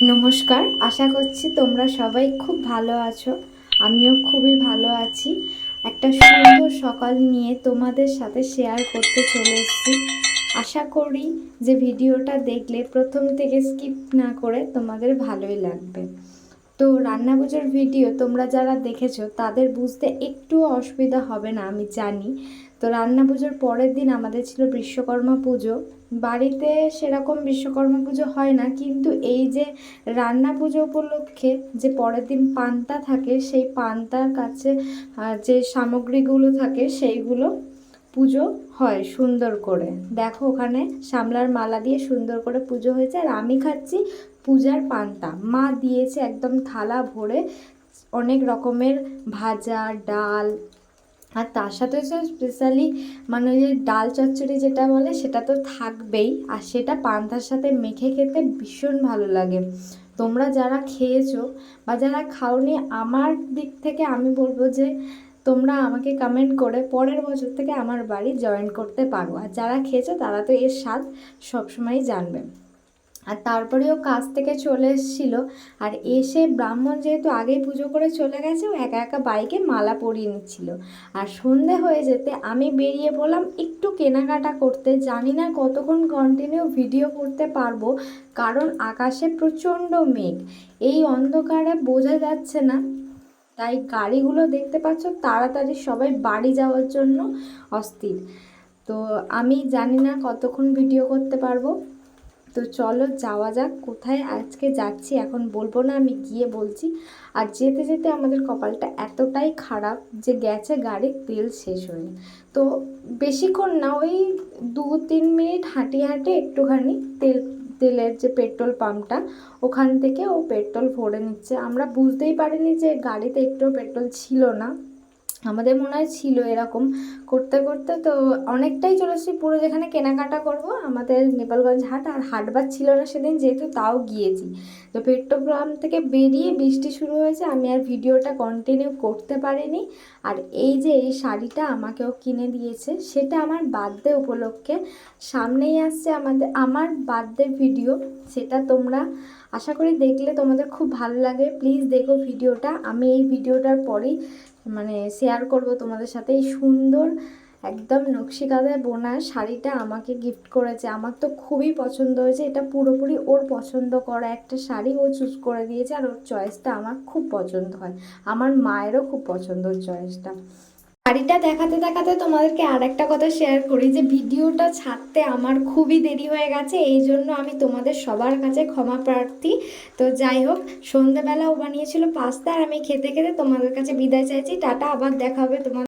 নমস্কার, আশা করছি তোমরা সবাই খুব ভালো আছো। আমিও খুবই ভালো আছি। একটা সুন্দর সকাল নিয়ে তোমাদের সাথে শেয়ার করতে চলে এসেছি। আশা করি যে ভিডিওটা দেখলে প্রথম থেকে স্কিপ না করে তোমাদের ভালোই লাগবে। তো রান্নাবান্নার ভিডিও তোমরা যারা দেখেছো তাদের বুঝতে একটুও অসুবিধা হবে না, আমি জানি। তো রান্না পুজোর পরের দিন আমাদের ছিল বিশ্বকর্মা পুজো। বাড়িতে সেরকম বিশ্বকর্মা পুজো হয় না, কিন্তু এই যে রান্না পুজো উপলক্ষে যে পরের দিন পান্তা থাকে, সেই পান্তার কাছে যে সামগ্রীগুলো থাকে সেইগুলো পুজো হয় সুন্দর করে। দেখো ওখানে শামলার মালা দিয়ে সুন্দর করে পুজো হয়েছে, আর আমি খাচ্ছি পূজার পান্তা। মা দিয়েছে একদম থালা ভরে অনেক রকমের ভাজা, ডাল, আর তার সাথে স্পেশালি মানে ওই যে ডাল চচ্চড়ি যেটা বলে সেটা তো থাকবেই, আর সেটা পান্তার সাথে মেখে খেতে ভীষণ ভালো লাগে। তোমরা যারা খেয়েছো বা যারা খাওনি, আমার দিক থেকে আমি বলবো যে তোমরা আমাকে কমেন্ট করে পরের বছর থেকে আমার বাড়ি জয়েন করতে পারো। আর যারা খেয়েছো তারা তো এর স্বাদ সবসময়ই জানবে। আর তারপরেও কাজ থেকে চলে এসেছিলো, আর এসে ব্রাহ্মণ যেহেতু আগেই পুজো করে চলে গেছে, ও একা একা বাইকে মালা পরিয়ে নিচ্ছিল। আর সন্ধে হয়ে যেতে আমি বেরিয়ে পড়লাম একটু কেনাকাটা করতে। জানি না কতক্ষণ কন্টিনিউ ভিডিও করতে পারবো, কারণ আকাশে প্রচণ্ড মেঘ, এই অন্ধকারে বোঝা যাচ্ছে না। তাই গাড়িগুলো দেখতে পাচ্ছ তাড়াতাড়ি সবাই বাড়ি যাওয়ার জন্য অস্থির। তো আমি জানি না কতক্ষণ ভিডিও করতে পারবো। তো চলো যাওয়া যাক। কোথায় আজকে যাচ্ছি এখন বলবো না, আমি গিয়ে বলছি। আর যেতে যেতে আমাদের কপালটা এতটাই খারাপ যে গেছে গাড়ির তেল শেষ হয়ে। তো বেশিক্ষণ না, ওই 2-3 মিনিট হাঁটিয়ে হাঁটে একটুখানি তেলের যে পেট্রোল পাম্পটা, ওখান থেকে ও পেট্রোল ভরে নিচ্ছে। আমরা বুঝতেই পারিনি যে গাড়িতে একটুও পেট্রোল ছিল না। আমাদের মনে হয় ছিল। এরকম করতে করতে তো অনেকটাই চলেছি, পুরো যেখানে কেনাকাটা করব আমাদের নেপালগঞ্জ হাট, আর হাটবার ছিল না সেদিন যেহেতু, তাও গিয়েছি। তো পেট্রোল পাম্প থেকে বেরিয়ে বৃষ্টি শুরু হয়েছে, আমি আর ভিডিওটা কন্টিনিউ করতে পারিনি। আর এই যে এই শাড়িটা আমাকেও কিনে দিয়েছে, সেটা আমার বার্থডে উপলক্ষে। সামনেই আসছে আমার বার্থডে ভিডিও, সেটা তোমরা আশা করি দেখলে তোমাদের খুব ভালো লাগে। প্লিজ দেখো ভিডিওটা। আমি এই ভিডিওটার পরেই মানে শেয়ার করব তোমাদের সাথে। এই সুন্দর একদম নকশি কাঁথায় বোনা শাড়িটা আমাকে গিফট করেছে। আমার তো খুবই পছন্দ হয়েছে, এটা পুরোপুরি ওর পছন্দ করা একটা শাড়ি, ও চুজ করে দিয়েছে। আর ওর চয়েসটা আমার খুব পছন্দ হয়, আমার মায়েরও খুব পছন্দ ওর চয়েসটা। শাড়িটা দেখাতে দেখাতে তোমাদেরকে আর একটা কথা শেয়ার করি, যে ভিডিওটা ছাড়তে আমার খুবই দেরি হয়ে গেছে, এই জন্য আমি তোমাদের সবার কাছে ক্ষমা প্রার্থী। তো যাই হোক, সন্ধ্যেবেলাও বানিয়েছিল পাস্তা, আর আমি খেতে খেতে তোমাদের কাছে বিদায় চাইছি। টাটা, আবার দেখা হবে তোমাদের।